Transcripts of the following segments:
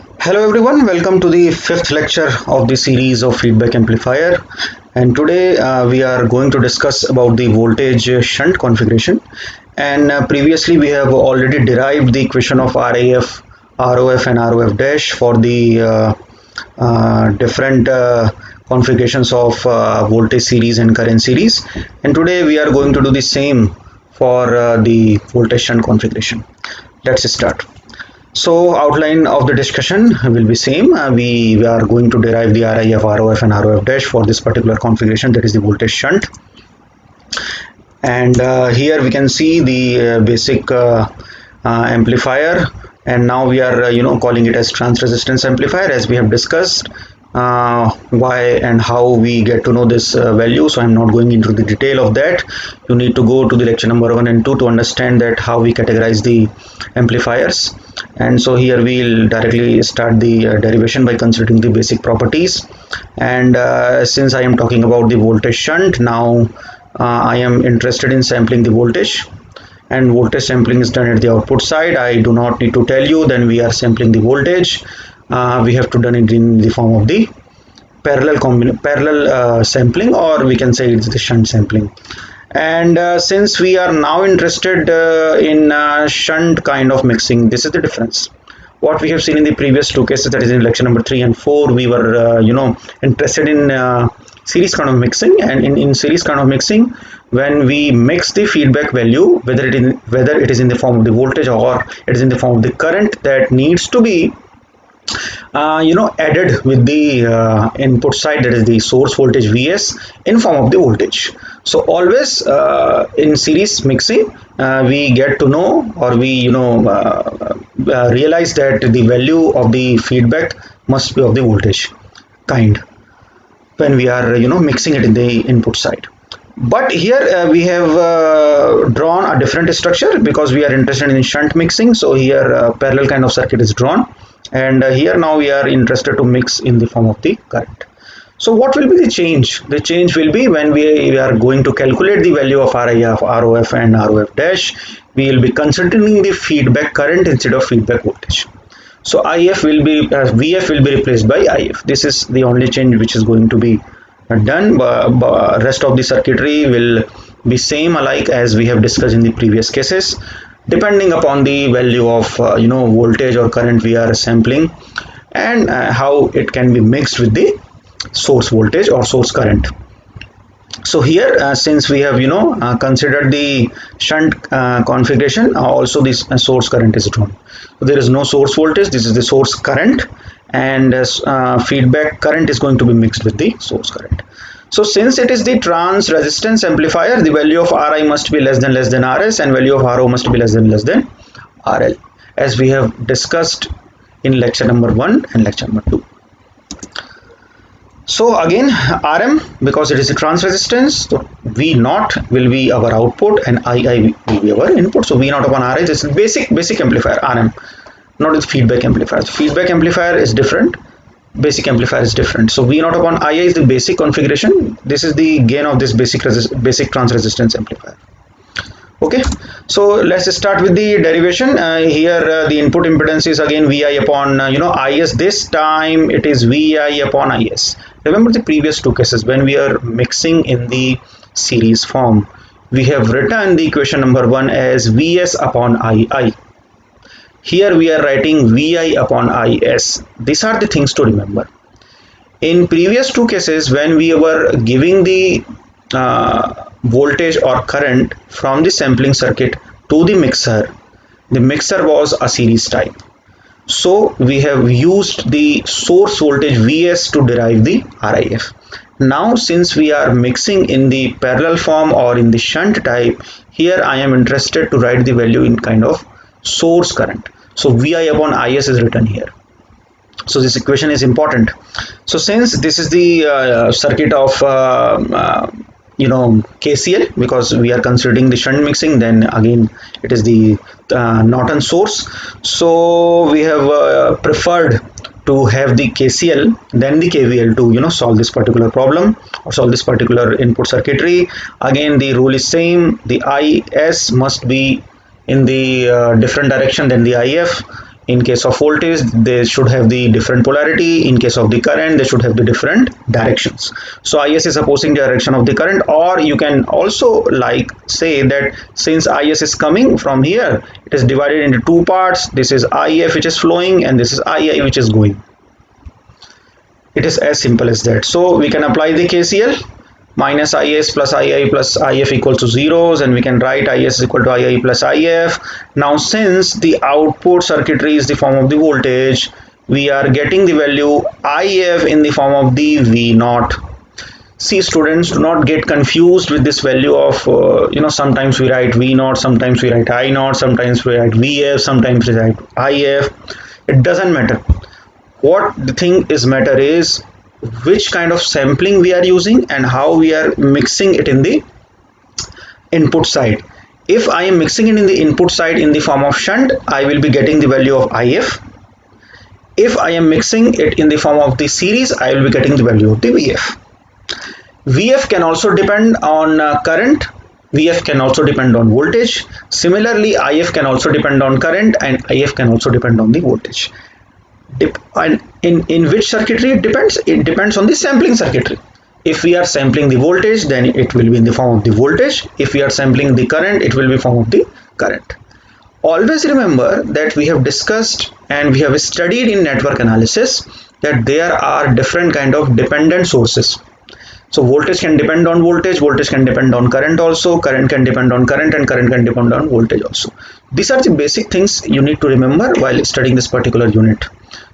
Hello everyone, welcome to the fifth lecture of the series of feedback amplifier, and today we are going to discuss about the voltage shunt configuration. And previously we have already derived the equation of RAF, ROF and ROF dash for the different configurations of voltage series and current series, and today we are going to do the same for the voltage shunt configuration. Let's start. So outline of the discussion will be same. We are going to derive the RIF, ROF and ROF dash for this particular configuration, that is the voltage shunt. And here we can see the basic amplifier, and now we are calling it as trans resistance amplifier, as we have discussed why and how we get to know this value. So I'm not going into the detail of that. You need to go to the lecture number 1 and 2 to understand that how we categorize the amplifiers. And so here we'll directly start the derivation by considering the basic properties. And since I am talking about the voltage shunt, now I am interested in sampling the voltage, and voltage sampling is done at the output side. I do not need to tell you then we are sampling the voltage. We have to done it in the form of the parallel sampling, or we can say it's the shunt sampling. And since we are now interested in shunt kind of mixing, this is the difference. What we have seen in the previous two cases, that is in lecture number 3 and 4, we were interested in series kind of mixing. And in series kind of mixing, when we mix the feedback value, whether it is in the form of the voltage or it is in the form of the current, that needs to be added with the input side, that is the source voltage Vs, in form of the voltage. So always in series mixing we get to know, or we realize that the value of the feedback must be of the voltage kind when we are mixing it in the input side. But here we have drawn a different structure because we are interested in shunt mixing. So here parallel kind of circuit is drawn, and here now we are interested to mix in the form of the current. So what will be the change? The change will be when we are going to calculate the value of RIF, ROF and ROF dash, we will be considering the feedback current instead of feedback voltage. So IF will be VF will be replaced by IF. This is the only change which is going to be done. Rest of the circuitry will be same alike as we have discussed in the previous cases, depending upon the value of voltage or current we are sampling, and how it can be mixed with the source voltage or source current. So here since we have considered the shunt configuration, also this source current is drawn. So there is no source voltage, this is the source current, and feedback current is going to be mixed with the source current. So since it is the trans resistance amplifier, the value of Ri must be less than Rs, and value of Ro must be less than RL, as we have discussed in lecture number 1 and lecture number 2. So again, Rm, because it is a trans resistance, so V0 will be our output and II will be our input. So V0 upon Ra is basic amplifier, Rm, not the feedback amplifier. The feedback amplifier is different, basic amplifier is different. So V0 upon II is the basic configuration. This is the gain of this basic trans resistance amplifier. Okay, so let's start with the derivation. Here the input impedance is again Vi upon Is. This time it is Vi upon Is. Remember the previous two cases when we are mixing in the series form, we have written the equation number 1 as Vs upon Ii. Here we are writing Vi upon Is. These are the things to remember. In previous two cases, when we were giving the voltage or current from the sampling circuit to the mixer was a series type. So we have used the source voltage Vs to derive the RIF. Now since we are mixing in the parallel form or in the shunt type, here I am interested to write the value in kind of source current. So Vi upon Is is written here. So this equation is important. So since this is the circuit of KCL, because we are considering the shunt mixing, then again it is the Norton source. So we have preferred to have the KCL then the KVL to solve this particular problem or solve this particular input circuitry. Again the rule is same, the Is must be in the different direction than the IF. In case of voltage, they should have the different polarity. In case of the current, they should have the different directions. So is is opposing direction of the current, or you can also like say that since is is coming from here, it is divided into two parts. This is if which is flowing, and this is ii which is going. It is as simple as that. So we can apply the KCL. Minus is plus ii plus if equals to zeros, and we can write is equal to ii plus if. Now since the output circuitry is the form of the voltage, we are getting the value if in the form of the v naught. See students, do not get confused with this value of sometimes we write v naught, sometimes we write I naught, sometimes we write vf, sometimes we write if. It doesn't matter. What the thing is matter is which kind of sampling we are using and how we are mixing it in the input side. If I am mixing it in the input side in the form of shunt, I will be getting the value of if. If I am mixing it in the form of the series, I will be getting the value of the vf. Vf can also depend on current. Vf can also depend on voltage. Similarly, if can also depend on current, and if can also depend on the voltage. And in which circuitry it depends on the sampling circuitry. If we are sampling the voltage, then it will be in the form of the voltage. If we are sampling the current, it will be form of the current. Always remember that we have discussed and we have studied in network analysis that there are different kind of dependent sources. So voltage can depend on voltage can depend on current also, current can depend on current, and current can depend on voltage also. These are the basic things you need to remember while studying this particular unit.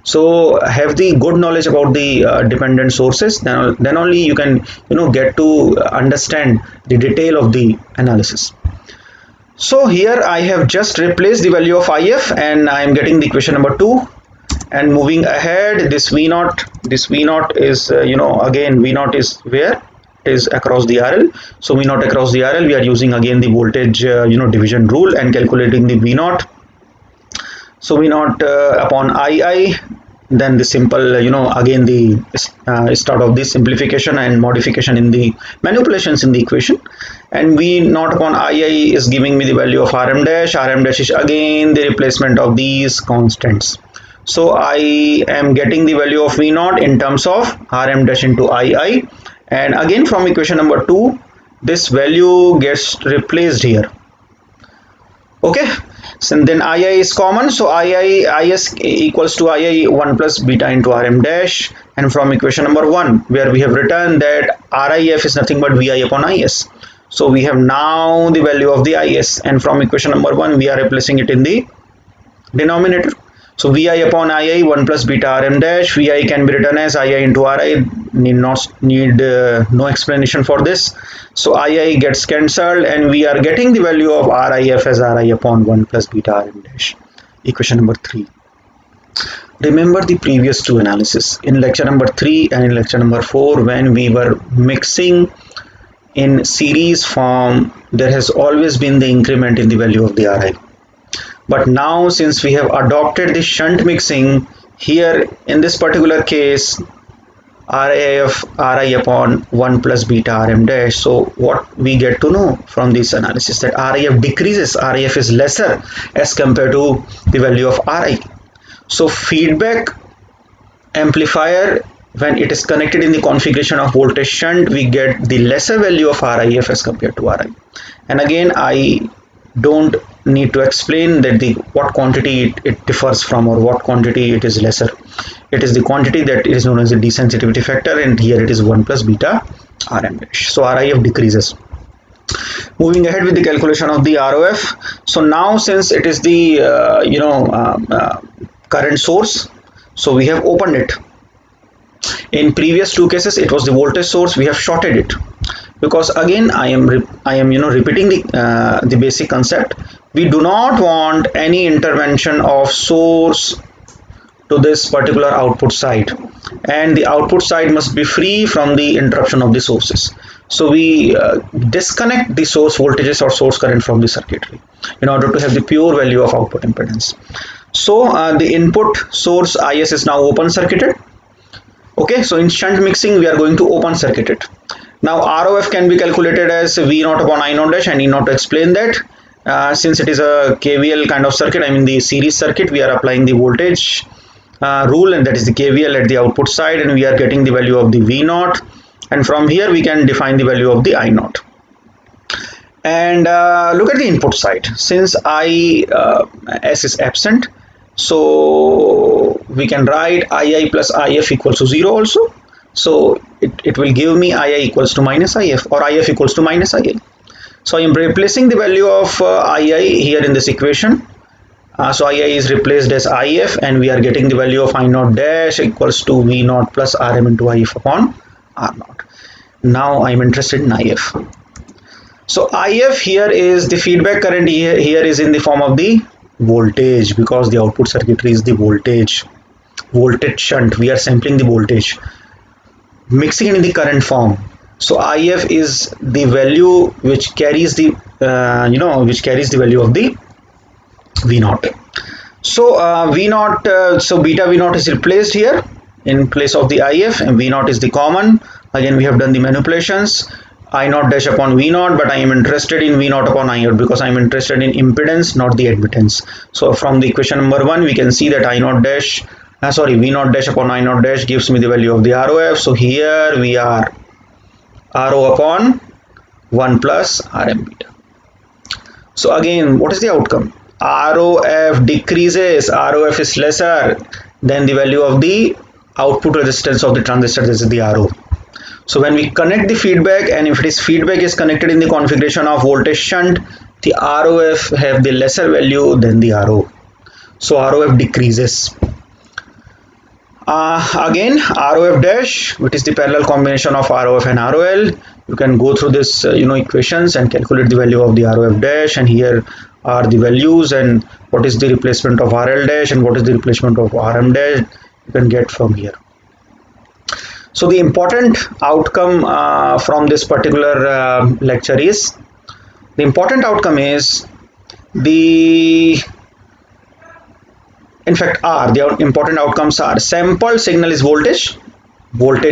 So have the good knowledge about the dependent sources, then only you can get to understand the detail of the analysis. So here I have just replaced the value of if, and I am getting the equation number 2. And moving ahead, this v naught is again v naught is where it is across the RL. So v naught across the RL, we are using again the voltage division rule and calculating the v naught. So v naught upon ii, then the simple again the start of this simplification and modification in the manipulations in the equation, and v naught upon ii is giving me the value of rm dash. Rm dash is again the replacement of these constants. So I am getting the value of v naught in terms of rm dash into ii, and again from equation number 2 this value gets replaced here. Okay, so then ii is common, so is equals to ii 1 plus beta into rm dash, and from equation number 1 where we have written that rif is nothing but vi upon is. So we have now the value of the is, and from equation number 1 we are replacing it in the denominator. So vi upon ii 1 plus beta rm dash, vi can be written as ii into ri, need no explanation for this. So ii gets cancelled, and we are getting the value of rif as ri upon 1 plus beta rm dash, equation number 3. Remember the previous two analysis in lecture number 3 and in lecture number 4, when we were mixing in series form, there has always been the increment in the value of the ri. But now since we have adopted the shunt mixing, here in this particular case ri upon 1 plus beta rm dash. So what we get to know from this analysis, that rif decreases, rif is lesser as compared to the value of ri. So feedback amplifier, when it is connected in the configuration of voltage shunt, we get the lesser value of rif as compared to ri. And again, I don't need to explain that the what quantity it differs from, or what quantity it is lesser. It is the quantity that is known as the desensitivity factor, and here it is 1 plus beta rm dash. So rif decreases. Moving ahead with the calculation of the ROF. So now since it is the current source, so we have opened it. In previous two cases it was the voltage source, we have shorted it, because again I am repeating the basic concept. We do not want any intervention of source to this particular output side, and the output side must be free from the interruption of the sources. So we disconnect the source voltages or source current from the circuitry in order to have the pure value of output impedance. So the input source is now open circuited. Okay, so in shunt mixing we are going to open circuit it. Now ROF can be calculated as V naught upon I naught dash, and need not to explain that. Since it is a KVL kind of circuit, I mean the series circuit, we are applying the voltage rule, and that is the KVL at the output side, and we are getting the value of the V naught, and from here we can define the value of the I naught. And look at the input side. Since S is absent, so we can write II plus IF equals to 0 also. So it will give me II equals to minus IF, or IF equals to minus II. So I am replacing the value of II here in this equation. So II is replaced as IF, and we are getting the value of I naught dash equals to V naught plus Rm into IF upon R naught. Now I am interested in IF. So IF here is the feedback current, here is in the form of the voltage, because the output circuitry is the voltage shunt. We are sampling the voltage, mixing it in the current form. So IF is the value which carries the which carries the value of the V naught. So V naught, so beta V naught is replaced here in place of the IF, and V naught is the common. Again, we have done the manipulations. I naught dash upon V naught, but I am interested in V naught upon I naught because I am interested in impedance, not the admittance. So from the equation number 1, we can see that I naught dash, V naught dash upon I naught dash gives me the value of the ROF. So here we are RO upon 1 plus Rm beta. So again, what is the outcome? ROF decreases, ROF is lesser than the value of the output resistance of the transistor, this is the RO. So when we connect the feedback, and if this feedback is connected in the configuration of voltage shunt, the ROF have the lesser value than the RO. So ROF decreases. Again, ROF dash, which is the parallel combination of ROF and ROL. You can go through this equations and calculate the value of the ROF dash, and here are the values, and what is the replacement of RL dash and what is the replacement of RM dash you can get from here. So the important outcome from this particular lecture is, the important outcome is the important outcomes are: sample signal is voltage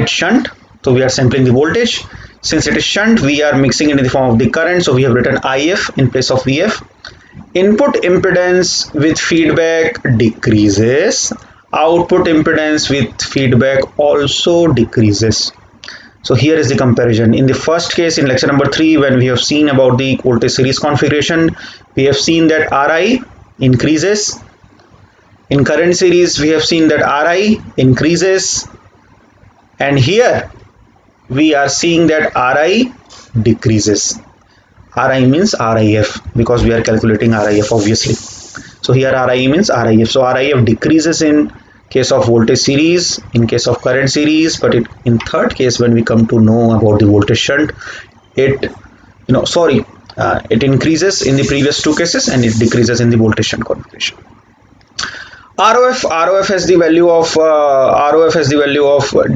shunt, so we are sampling the voltage. Since it is shunt, we are mixing it in the form of the current, so we have written IF in place of VF. Input impedance with feedback decreases, output impedance with feedback also decreases. So here is the comparison. In the first case, in lecture number 3, when we have seen about the voltage series configuration, we have seen that RI increases. In current series, we have seen that RI increases, and here we are seeing that RI decreases. RI means RIF, because we are calculating RIF obviously. So here RI means RIF. So RIF decreases in case of voltage series, in case of current series, but in third case, when we come to know about the voltage shunt, it increases in the previous two cases and it decreases in the voltage shunt configuration. ROF has the value of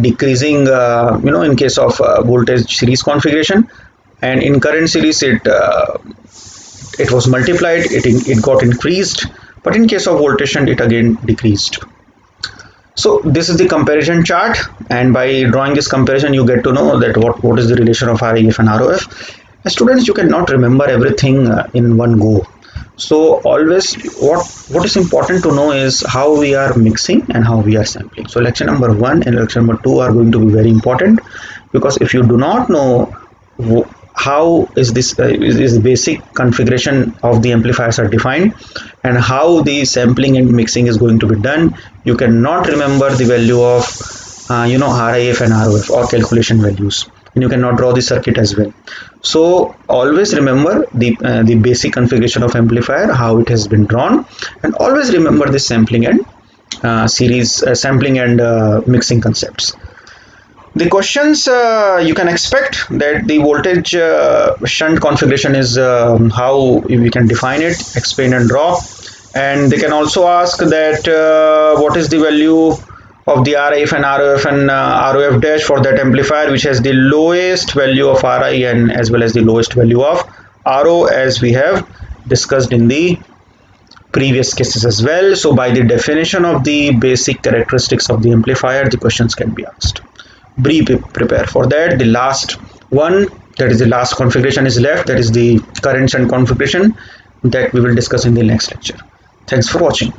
decreasing in case of voltage series configuration, and in current series it was multiplied, it got increased, but in case of voltage shunt it again decreased. So this is the comparison chart, and by drawing this comparison you get to know that what is the relation of RIF and ROF. As students, you cannot remember everything in one go. So always what is important to know is how we are mixing and how we are sampling. So lecture number 1 and lecture number 2 are going to be very important, because if you do not know how is this is the basic configuration of the amplifiers are defined and how the sampling and mixing is going to be done, you cannot remember the value of RIF and ROF or calculation values, and you cannot draw the circuit as well. So always remember the basic configuration of amplifier, how it has been drawn, and always remember the sampling and sampling and mixing concepts. The questions you can expect that the voltage shunt configuration is how we can define it, explain and draw, and they can also ask that what is the value of the RIF and ROF and ROF dash for that amplifier which has the lowest value of RI and as well as the lowest value of RO, as we have discussed in the previous cases as well. So by the definition of the basic characteristics of the amplifier, the questions can be asked. Prepare for that. The last one, that is the last configuration is left, that is the current shunt configuration. that we will discuss in the next lecture. Thanks for watching.